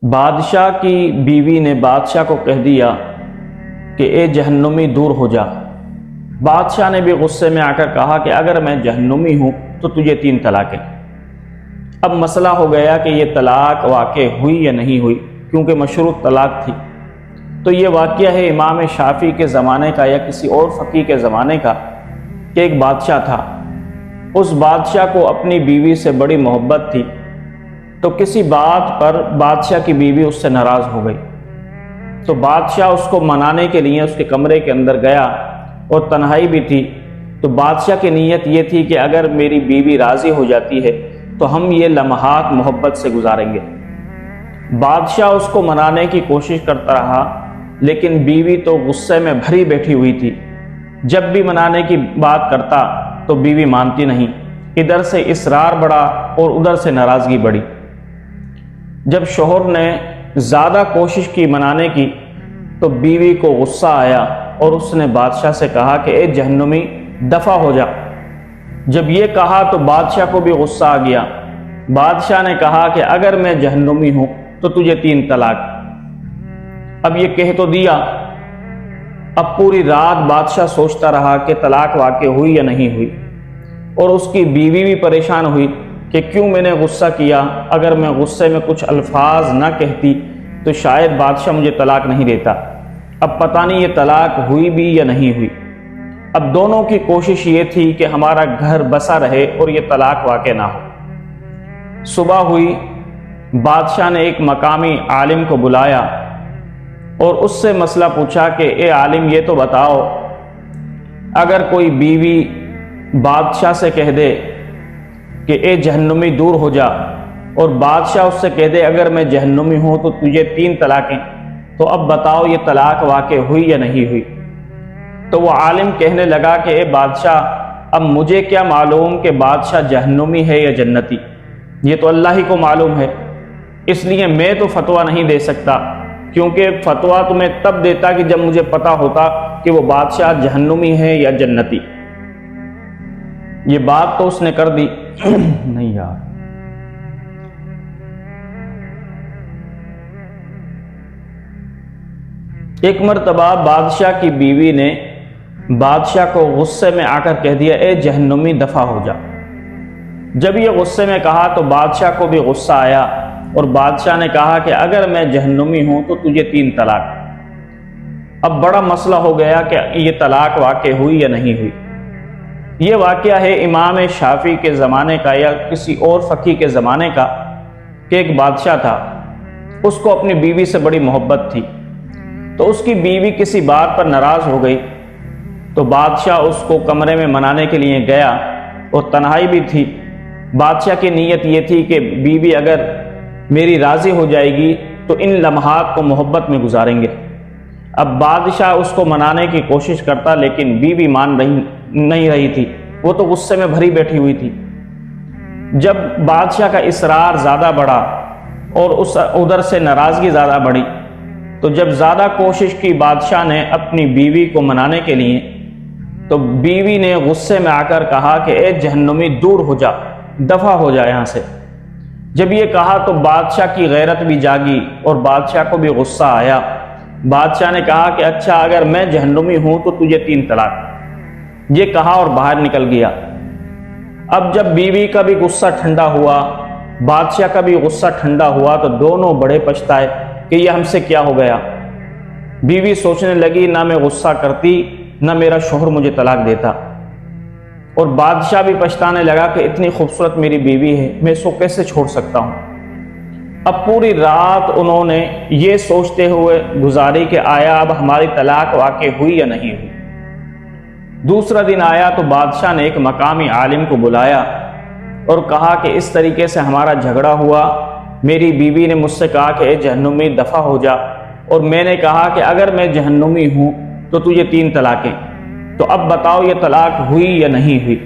بادشاہ کی بیوی نے بادشاہ کو کہہ دیا کہ اے جہنمی دور ہو جا۔ بادشاہ نے بھی غصے میں آ کر کہا کہ اگر میں جہنمی ہوں تو تجھے 3 طلاقیں۔ اب مسئلہ ہو گیا کہ یہ طلاق واقع ہوئی یا نہیں ہوئی، کیونکہ مشروط طلاق تھی۔ تو یہ واقعہ ہے امام شافعی کے زمانے کا یا کسی اور فقیہ کے زمانے کا کہ ایک بادشاہ تھا، اس بادشاہ کو اپنی بیوی سے بڑی محبت تھی، تو کسی بات پر بادشاہ کی بیوی اس سے ناراض ہو گئی۔ تو بادشاہ اس کو منانے کے لیے اس کے کمرے کے اندر گیا، اور تنہائی بھی تھی۔ تو بادشاہ کی نیت یہ تھی کہ اگر میری بیوی راضی ہو جاتی ہے تو ہم یہ لمحات محبت سے گزاریں گے۔ بادشاہ اس کو منانے کی کوشش کرتا رہا، لیکن بیوی تو غصے میں بھری بیٹھی ہوئی تھی۔ جب بھی منانے کی بات کرتا تو بیوی مانتی نہیں، ادھر سے اصرار بڑھا اور ادھر سے ناراضگی بڑھی۔ جب شوہر نے زیادہ کوشش کی منانے کی تو بیوی کو غصہ آیا اور اس نے بادشاہ سے کہا کہ اے جہنمی دفع ہو جا۔ جب یہ کہا تو بادشاہ کو بھی غصہ آ گیا۔ بادشاہ نے کہا کہ اگر میں جہنمی ہوں تو تجھے 3 طلاق۔ اب یہ کہہ تو دیا، اب پوری رات بادشاہ سوچتا رہا کہ طلاق واقع ہوئی یا نہیں ہوئی، اور اس کی بیوی بھی پریشان ہوئی کہ کیوں میں نے غصہ کیا، اگر میں غصے میں کچھ الفاظ نہ کہتی تو شاید بادشاہ مجھے طلاق نہیں دیتا۔ اب پتہ نہیں یہ طلاق ہوئی بھی یا نہیں ہوئی۔ اب دونوں کی کوشش یہ تھی کہ ہمارا گھر بسا رہے اور یہ طلاق واقع نہ ہو۔ صبح ہوئی، بادشاہ نے ایک مقامی عالم کو بلایا اور اس سے مسئلہ پوچھا کہ اے عالم یہ تو بتاؤ، اگر کوئی بیوی بادشاہ سے کہہ دے کہ اے جہنمی دور ہو جا، اور بادشاہ اس سے کہہ دے اگر میں جہنمی ہوں تو تجھے 3 طلاقیں، تو اب بتاؤ یہ طلاق واقع ہوئی یا نہیں ہوئی؟ تو وہ عالم کہنے لگا کہ اے بادشاہ، اب مجھے کیا معلوم کہ بادشاہ جہنمی ہے یا جنتی، یہ تو اللہ ہی کو معلوم ہے، اس لیے میں تو فتویٰ نہیں دے سکتا، کیونکہ فتویٰ تو میں تب دیتا کہ جب مجھے پتا ہوتا کہ وہ بادشاہ جہنمی ہے یا جنتی۔ یہ بات تو اس نے کر دی نہیں یار۔ ایک مرتبہ بادشاہ کی بیوی نے بادشاہ کو غصے میں آ کر کہہ دیا اے جہنمی دفع ہو جا۔ جب یہ غصے میں کہا تو بادشاہ کو بھی غصہ آیا، اور بادشاہ نے کہا کہ اگر میں جہنمی ہوں تو تجھے 3 طلاق۔ اب بڑا مسئلہ ہو گیا کہ یہ طلاق واقع ہوئی یا نہیں ہوئی۔ یہ واقعہ ہے امام شافعی کے زمانے کا یا کسی اور فقیہ کے زمانے کا کہ ایک بادشاہ تھا، اس کو اپنی بیوی سے بڑی محبت تھی، تو اس کی بیوی کسی بات پر ناراض ہو گئی، تو بادشاہ اس کو کمرے میں منانے کے لیے گیا، اور تنہائی بھی تھی۔ بادشاہ کی نیت یہ تھی کہ بیوی اگر میری راضی ہو جائے گی تو ان لمحات کو محبت میں گزاریں گے۔ اب بادشاہ اس کو منانے کی کوشش کرتا، لیکن بیوی مان نہیں رہی تھی، وہ تو غصے میں بھری بیٹھی ہوئی تھی۔ جب بادشاہ کا اصرار زیادہ بڑھا اور ادھر سے ناراضگی زیادہ بڑھی، تو جب زیادہ کوشش کی بادشاہ نے اپنی بیوی کو منانے کے لیے، تو بیوی نے غصے میں آ کر کہا کہ اے جہنمی دور ہو جا، دفع ہو جا یہاں سے۔ جب یہ کہا تو بادشاہ کی غیرت بھی جاگی اور بادشاہ کو بھی غصہ آیا۔ بادشاہ نے کہا کہ اچھا اگر میں جہنمی ہوں تو تجھے 3 طلاق۔ یہ کہا اور باہر نکل گیا۔ اب جب بیوی کا بھی غصہ ٹھنڈا ہوا، بادشاہ کا بھی غصہ ٹھنڈا ہوا، تو دونوں بڑے پچھتائے کہ یہ ہم سے کیا ہو گیا۔ بیوی سوچنے لگی نہ میں غصہ کرتی نہ میرا شوہر مجھے طلاق دیتا، اور بادشاہ بھی پچھتانے لگا کہ اتنی خوبصورت میری بیوی ہے، میں اس کو کیسے چھوڑ سکتا ہوں۔ اب پوری رات انہوں نے یہ سوچتے ہوئے گزاری کہ آیا اب ہماری طلاق واقع ہوئی یا نہیں ہوئی۔ دوسرا دن آیا تو بادشاہ نے ایک مقامی عالم کو بلایا اور کہا کہ اس طریقے سے ہمارا جھگڑا ہوا، میری بیوی نے مجھ سے کہا کہ اے جہنمی دفع ہو جا، اور میں نے کہا کہ اگر میں جہنمی ہوں تو تجھے 3 طلاقیں، تو اب بتاؤ یہ طلاق ہوئی یا نہیں ہوئی؟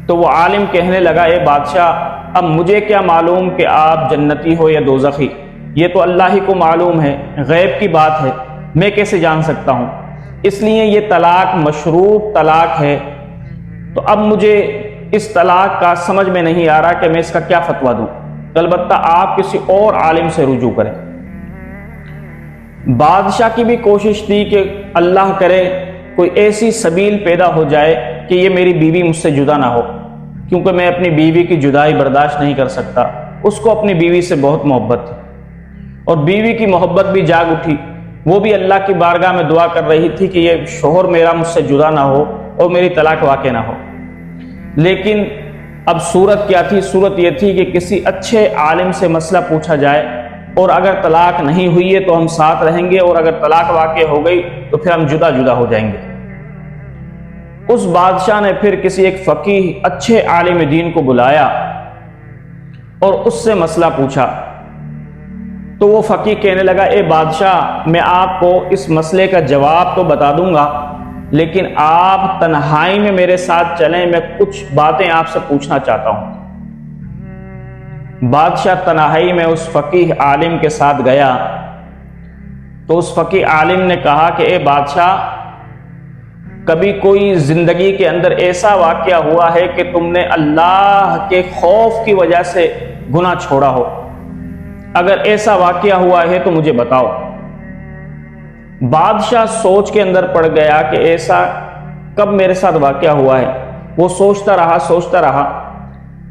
تو وہ عالم کہنے لگا اے بادشاہ، اب مجھے کیا معلوم کہ آپ جنتی ہو یا دوزخی، یہ تو اللہ ہی کو معلوم ہے، غیب کی بات ہے، میں کیسے جان سکتا ہوں؟ اس لیے یہ طلاق مشروط طلاق ہے، تو اب مجھے اس طلاق کا سمجھ میں نہیں آ رہا کہ میں اس کا کیا فتویٰ دوں۔ البتہ آپ کسی اور عالم سے رجوع کریں۔ بادشاہ کی بھی کوشش تھی کہ اللہ کرے کوئی ایسی سبیل پیدا ہو جائے کہ یہ میری بیوی مجھ سے جدا نہ ہو، کیونکہ میں اپنی بیوی کی جدائی برداشت نہیں کر سکتا۔ اس کو اپنی بیوی سے بہت محبت تھی، اور بیوی کی محبت بھی جاگ اٹھی۔ وہ بھی اللہ کی بارگاہ میں دعا کر رہی تھی کہ یہ شوہر میرا مجھ سے جدا نہ ہو اور میری طلاق واقع نہ ہو۔ لیکن اب صورت کیا تھی؟ صورت یہ تھی کہ کسی اچھے عالم سے مسئلہ پوچھا جائے، اور اگر طلاق نہیں ہوئی ہے تو ہم ساتھ رہیں گے، اور اگر طلاق واقع ہو گئی تو پھر ہم جدا جدا ہو جائیں گے۔ اس بادشاہ نے پھر کسی ایک فقیہ اچھے عالم دین کو بلایا اور اس سے مسئلہ پوچھا۔ تو وہ فقیہ کہنے لگا، اے بادشاہ، میں آپ کو اس مسئلے کا جواب تو بتا دوں گا، لیکن آپ تنہائی میں میرے ساتھ چلیں، میں کچھ باتیں آپ سے پوچھنا چاہتا ہوں۔ بادشاہ تنہائی میں اس فقیہ عالم کے ساتھ گیا تو اس فقیہ عالم نے کہا کہ اے بادشاہ، کبھی کوئی زندگی کے اندر ایسا واقعہ ہوا ہے کہ تم نے اللہ کے خوف کی وجہ سے گناہ چھوڑا ہو؟ اگر ایسا واقعہ ہوا ہے تو مجھے بتاؤ۔ بادشاہ سوچ کے اندر پڑ گیا کہ ایسا کب میرے ساتھ واقعہ ہوا ہے۔ وہ سوچتا رہا۔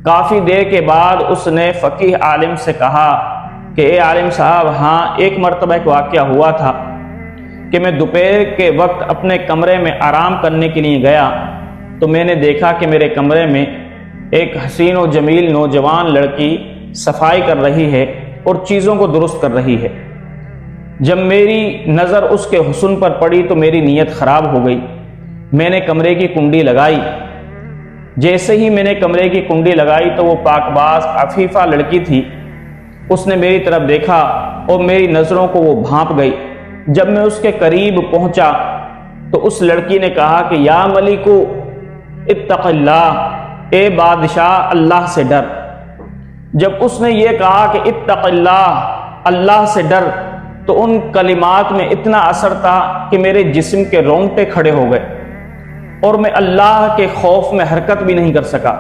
کافی دیر کے بعد اس نے فقیہ عالم سے کہا کہ اے عالم صاحب، ہاں، ایک مرتبہ ایک واقعہ ہوا تھا کہ میں دوپہر کے وقت اپنے کمرے میں آرام کرنے کے لیے گیا تو میں نے دیکھا کہ میرے کمرے میں ایک حسین و جمیل نوجوان لڑکی صفائی کر رہی ہے اور چیزوں کو درست کر رہی ہے۔ جب میری نظر اس کے حسن پر پڑی تو میری نیت خراب ہو گئی۔ میں نے کمرے کی کنڈی لگائی۔ جیسے ہی میں نے کمرے کی کنڈی لگائی تو وہ پاک باز عفیفہ لڑکی تھی۔ اس نے میری طرف دیکھا اور میری نظروں کو وہ بھانپ گئی۔ جب میں اس کے قریب پہنچا تو اس لڑکی نے کہا کہ یا ملکو اتق اللہ، اے بادشاہ، اللہ سے ڈر۔ جب اس نے یہ کہا کہ اتق اللہ، اللہ سے ڈر، تو ان کلمات میں اتنا اثر تھا کہ میرے جسم کے رونگٹے کھڑے ہو گئے اور میں اللہ کے خوف میں حرکت بھی نہیں کر سکا۔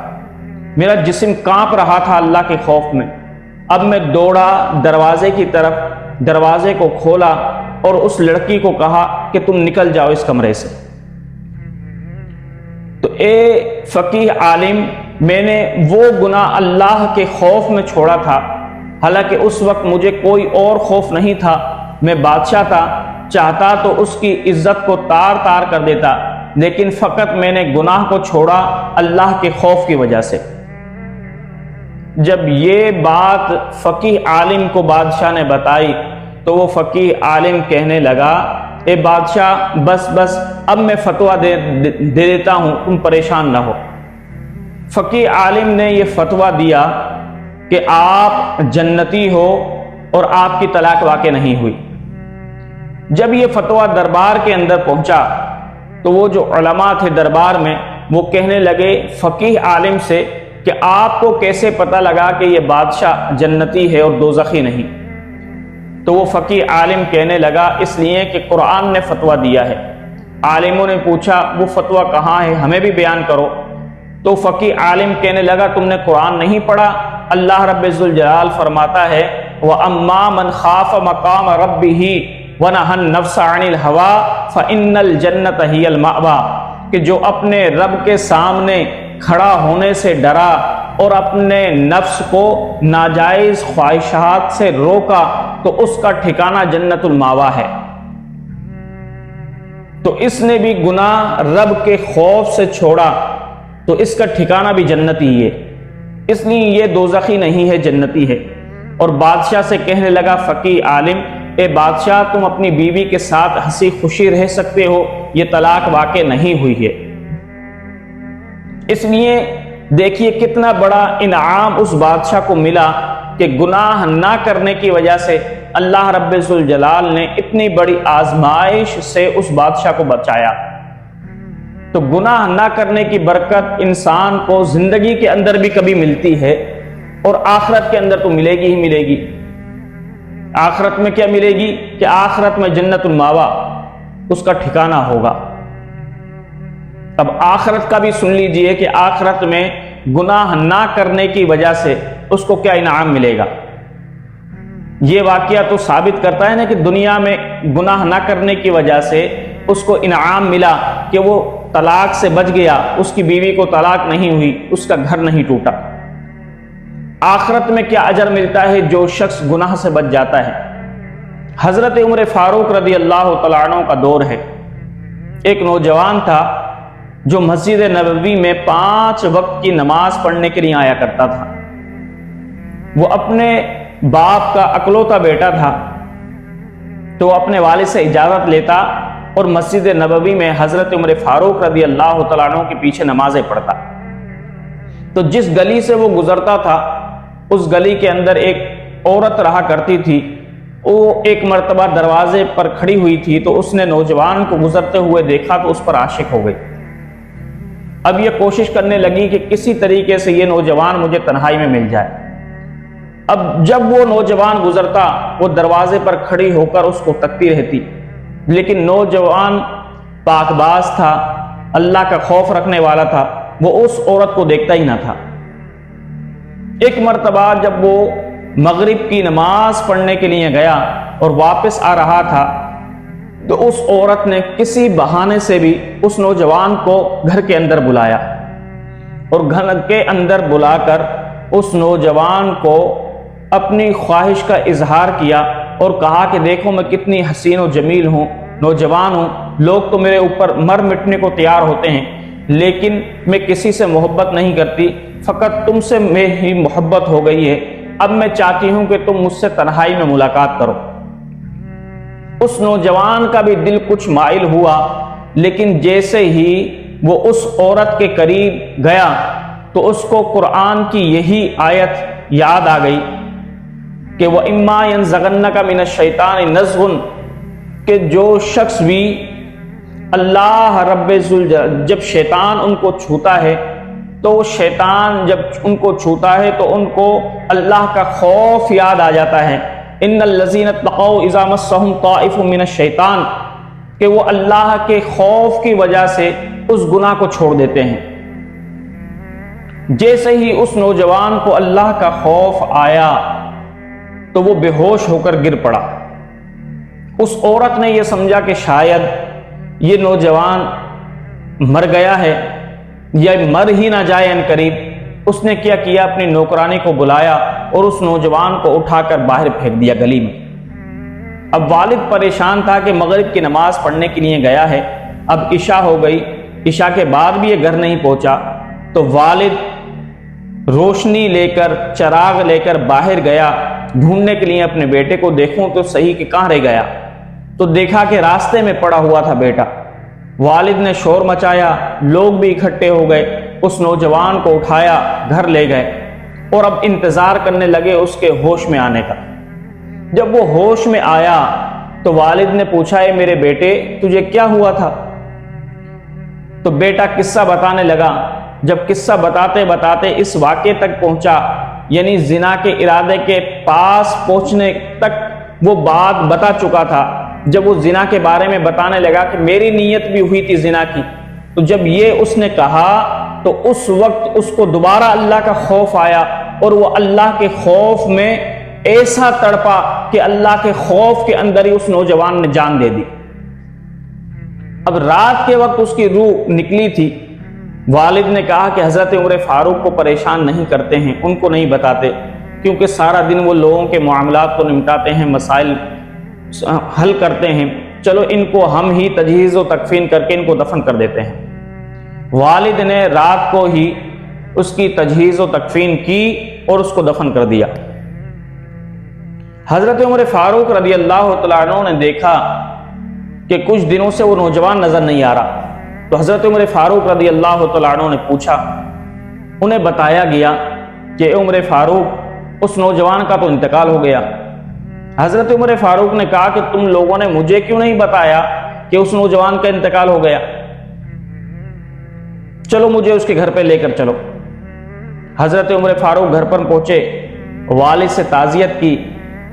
میرا جسم کانپ رہا تھا اللہ کے خوف میں۔ اب میں دوڑا دروازے کی طرف، دروازے کو کھولا اور اس لڑکی کو کہا کہ تم نکل جاؤ اس کمرے سے۔ تو اے فقیہ عالم، میں نے وہ گناہ اللہ کے خوف میں چھوڑا تھا، حالانکہ اس وقت مجھے کوئی اور خوف نہیں تھا۔ میں بادشاہ تھا، چاہتا تو اس کی عزت کو تار تار کر دیتا، لیکن فقط میں نے گناہ کو چھوڑا اللہ کے خوف کی وجہ سے۔ جب یہ بات فقیہ عالم کو بادشاہ نے بتائی تو وہ فقیہ عالم کہنے لگا، اے بادشاہ، بس اب میں فتویٰ دے دیتا ہوں، تم پریشان نہ ہو۔ فقیہ عالم نے یہ فتویٰ دیا کہ آپ جنتی ہو اور آپ کی طلاق واقع نہیں ہوئی۔ جب یہ فتویٰ دربار کے اندر پہنچا تو وہ جو علماء تھے دربار میں، وہ کہنے لگے فقیہ عالم سے کہ آپ کو کیسے پتہ لگا کہ یہ بادشاہ جنتی ہے اور دوزخی نہیں؟ تو وہ فقیہ عالم کہنے لگا، اس لیے کہ قرآن نے فتویٰ دیا ہے۔ عالموں نے پوچھا وہ فتویٰ کہاں ہے، ہمیں بھی بیان کرو۔ تو فقیہ عالم کہنے لگا، تم نے قرآن نہیں پڑھا؟ اللہ رب ذوالجلال فرماتا ہے وَأَمَّا مَنْ خَافَ مَقَامَ رَبِّهِ وَنَهَى النَّفْسَ عَنِ الْهَوَىٰ فَإِنَّ الْجَنَّةَ هِيَ الْمَأْوَىٰ، کہ جو اپنے رب کے سامنے کھڑا ہونے سے ڈرا اور اپنے نفس کو ناجائز خواہشات سے روکا تو اس کا ٹھکانہ جنت الماوا ہے۔ تو اس نے بھی گناہ رب کے خوف سے چھوڑا تو اس کا ٹھکانہ بھی جنتی ہے، اس لیے یہ دوزخی نہیں ہے، جنتی ہے۔ اور بادشاہ سے کہنے لگا فقیہ عالم، اے بادشاہ، تم اپنی بیوی کے ساتھ ہنسی خوشی رہ سکتے ہو، یہ طلاق واقع نہیں ہوئی ہے۔ اس لیے دیکھیے کتنا بڑا انعام اس بادشاہ کو ملا کہ گناہ نہ کرنے کی وجہ سے اللہ رب ذوالجلال نے اتنی بڑی آزمائش سے اس بادشاہ کو بچایا۔ تو گناہ نہ کرنے کی برکت انسان کو زندگی کے اندر بھی کبھی ملتی ہے اور آخرت کے اندر تو ملے گی ہی ملے گی۔ آخرت میں کیا ملے گی کہ آخرت میں جنت الماوا اس کا ٹھکانہ ہوگا۔ اب آخرت کا بھی سن لیجئے کہ آخرت میں گناہ نہ کرنے کی وجہ سے اس کو کیا انعام ملے گا۔ یہ واقعہ تو ثابت کرتا ہے نا کہ دنیا میں گناہ نہ کرنے کی وجہ سے اس کو انعام ملا کہ وہ طلاق سے بچ گیا، اس کی بیوی کو طلاق نہیں ہوئی، اس کا گھر نہیں ٹوٹا۔ آخرت میں کیا اجر ملتا ہے جو شخص گناہ سے بچ جاتا ہے۔ حضرت عمر فاروق رضی اللہ تعالیٰ عنہ کا دور ہے۔ ایک نوجوان تھا جو مسجد نبوی میں 5 وقت کی نماز پڑھنے کے لیے آیا کرتا تھا۔ وہ اپنے باپ کا اکلوتا بیٹا تھا، تو اپنے والد سے اجازت لیتا اور مسجد نبوی میں حضرت عمر فاروق رضی اللہ تعالیٰ عنہ کے پیچھے نمازیں پڑھتا۔ تو جس گلی سے وہ گزرتا تھا اس گلی کے اندر ایک عورت رہا کرتی تھی، وہ ایک مرتبہ دروازے پر کھڑی ہوئی تھی، تو اس نے نوجوان کو گزرتے ہوئے دیکھا تو اس پر عاشق ہو گئی۔ اب یہ کوشش کرنے لگی کہ کسی طریقے سے یہ نوجوان مجھے تنہائی میں مل جائے۔ اب جب وہ نوجوان گزرتا وہ دروازے پر کھڑی ہو کر اس کو تکتی رہتی، لیکن نوجوان پاک باز تھا، اللہ کا خوف رکھنے والا تھا، وہ اس عورت کو دیکھتا ہی نہ تھا۔ ایک مرتبہ جب وہ مغرب کی نماز پڑھنے کے لیے گیا اور واپس آ رہا تھا تو اس عورت نے کسی بہانے سے بھی اس نوجوان کو گھر کے اندر بلایا، اور گھر کے اندر بلا کر اس نوجوان کو اپنی خواہش کا اظہار کیا اور کہا کہ دیکھو میں کتنی حسین و جمیل ہوں، نوجوان ہوں، لوگ تو میرے اوپر مر مٹنے کو تیار ہوتے ہیں، لیکن میں کسی سے محبت نہیں کرتی، فقط تم سے میری محبت ہو گئی ہے، اب میں چاہتی ہوں کہ تم مجھ سے تنہائی میں ملاقات کرو۔ اس نوجوان کا بھی دل کچھ مائل ہوا، لیکن جیسے ہی وہ اس عورت کے قریب گیا تو اس کو قرآن کی یہی آیت یاد آ گئی کہ وَإِمَّا يَنزَغَنَّكَ مِنَ الشَّيْطَانِ نَزْغٌ، کہ جو شخص بھی اللہ رب العزت جب شیطان ان کو چھوتا ہے تو شیطان جب ان کو چھوتا ہے تو ان کو اللہ کا خوف یاد آ جاتا ہے۔ ان الذین اتقوا اذا مسهم طائف من الشیطان، کہ وہ اللہ کے خوف کی وجہ سے اس گناہ کو چھوڑ دیتے ہیں۔ جیسے ہی اس نوجوان کو اللہ کا خوف آیا تو وہ بے ہوش ہو کر گر پڑا۔ اس عورت نے یہ سمجھا کہ شاید یہ نوجوان مر گیا ہے یا مر ہی نہ جائے ان قریب۔ اس نے کیا کیا، اپنی نوکرانی کو بلایا اور اس نوجوان کو اٹھا کر باہر پھینک دیا گلی میں۔ اب والد پریشان تھا کہ مغرب کی نماز پڑھنے کے لیے گیا ہے، اب عشاء ہو گئی، عشاء کے بعد بھی یہ گھر نہیں پہنچا، تو والد روشنی لے کر چراغ لے کر باہر گیا ڈھونڈنے کے لیے اپنے بیٹے کو، دیکھوں تو صحیح کہ کہاں رہ گیا، تو دیکھا کہ راستے میں پڑا ہوا تھا بیٹا۔ والد نے شور مچایا، لوگ بھی اکٹھے ہو گئے، اس نوجوان کو اٹھایا گھر لے گئے اور اب انتظار کرنے لگے اس کے ہوش میں آنے کا۔ جب وہ ہوش میں آیا تو والد نے پوچھا، اے میرے بیٹے تجھے کیا ہوا تھا؟ تو بیٹا قصہ بتانے لگا۔ جب قصہ بتاتے بتاتے اس واقعے تک پہنچا، یعنی زنا کے ارادے کے پاس پہنچنے تک وہ بات بتا چکا تھا، جب وہ زنا کے بارے میں بتانے لگا کہ میری نیت بھی ہوئی تھی زنا کی، تو جب یہ اس نے کہا تو اس وقت اس کو دوبارہ اللہ کا خوف آیا اور وہ اللہ کے خوف میں ایسا تڑپا کہ اللہ کے خوف کے اندر ہی اس نوجوان نے جان دے دی۔ اب رات کے وقت اس کی روح نکلی تھی۔ والد نے کہا کہ حضرت عمر فاروق کو پریشان نہیں کرتے ہیں، ان کو نہیں بتاتے، کیونکہ سارا دن وہ لوگوں کے معاملات کو نمٹاتے ہیں، مسائل حل کرتے ہیں، چلو ان کو ہم ہی تجہیز و تکفین کر کے ان کو دفن کر دیتے ہیں۔ والد نے رات کو ہی اس کی تجہیز و تکفین کی اور اس کو دفن کر دیا۔ حضرت عمر فاروق رضی اللہ تعالیٰ عنہ نے دیکھا کہ کچھ دنوں سے وہ نوجوان نظر نہیں آ رہا، تو حضرت عمر فاروق رضی اللہ تعالیٰ عنہ نے پوچھا، انہیں بتایا گیا کہ عمر فاروق اس نوجوان کا تو انتقال ہو گیا۔ حضرت عمر فاروق نے کہا کہ تم لوگوں نے مجھے کیوں نہیں بتایا کہ اس نوجوان کا انتقال ہو گیا؟ چلو مجھے اس کے گھر پہ لے کر چلو۔ حضرت عمر فاروق گھر پر پہنچے، والد سے تعزیت کی۔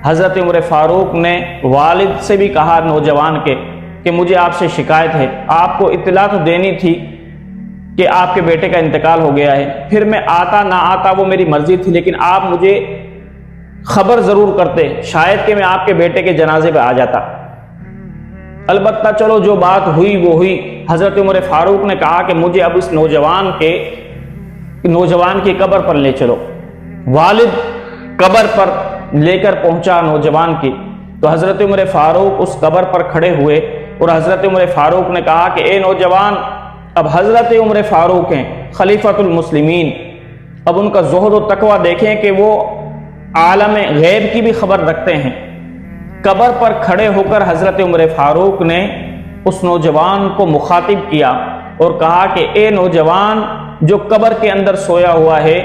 حضرت عمر فاروق نے والد سے بھی کہا نوجوان کے کہ مجھے آپ سے شکایت ہے، آپ کو اطلاع تو دینی تھی کہ آپ کے بیٹے کا انتقال ہو گیا ہے، پھر میں آتا نہ آتا وہ میری مرضی تھی، لیکن آپ مجھے خبر ضرور کرتے، شاید کہ میں آپ کے بیٹے کے جنازے پہ آ جاتا۔ البتہ چلو جو بات ہوئی وہ ہوئی۔ حضرت عمر فاروق نے کہا کہ مجھے اب اس نوجوان کی قبر پر لے چلو۔ والد قبر پر لے کر پہنچا نوجوان کی، تو حضرت عمر فاروق اس قبر پر کھڑے ہوئے اور حضرت عمر فاروق نے کہا کہ اے نوجوان، اب حضرت عمر فاروق ہیں خلیفۃ المسلمین، اب ان کا زہد و تقوی دیکھیں کہ وہ عالم غیب کی بھی خبر رکھتے ہیں۔ قبر پر کھڑے ہو کر حضرت عمر فاروق نے اس نوجوان کو مخاطب کیا اور کہا کہ اے نوجوان جو قبر کے اندر سویا ہوا ہے،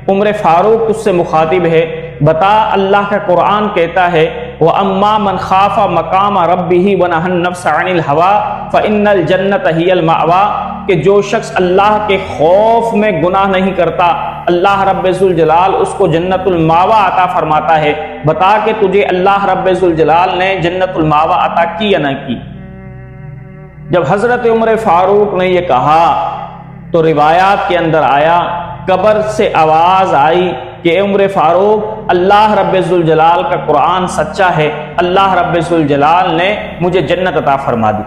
عمر فاروق اس سے مخاطب ہے، بتا اللہ کا قرآن کہتا ہے وَأَمَّا مَنْ خَافَ مَقَامَ رَبِّهِ وَنَهَى النَّفْسَ عَنِ الْهَوَىٰ فَإِنَّ الْجَنَّةَ هِيَ الْمَأْوَىٰ، کہ جو شخص اللہ کے خوف میں گناہ نہیں کرتا، اللہ رب ذوالجلال اس کو جنت الماوا عطا فرماتا ہے۔ بتا کہ تجھے اللہ رب ذوالجلال نے جنت الماوا عطا کی یا نہ کی۔ جب حضرت عمر فاروق نے یہ کہا تو روایات کے اندر آیا، قبر سے آواز آئی کہ اے عمر فاروق، اللہ رب ذوالجلال کا قرآن سچا ہے، اللہ رب ذوالجلال نے مجھے جنت عطا فرما دی۔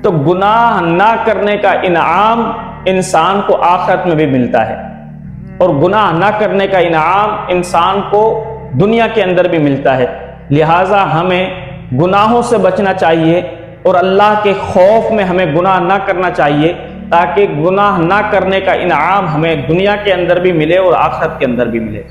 تو گناہ نہ کرنے کا انعام انسان کو آخرت میں بھی ملتا ہے، اور گناہ نہ کرنے کا انعام انسان کو دنیا کے اندر بھی ملتا ہے۔ لہٰذا ہمیں گناہوں سے بچنا چاہیے اور اللہ کے خوف میں ہمیں گناہ نہ کرنا چاہیے، تاکہ گناہ نہ کرنے کا انعام ہمیں دنیا کے اندر بھی ملے اور آخرت کے اندر بھی ملے۔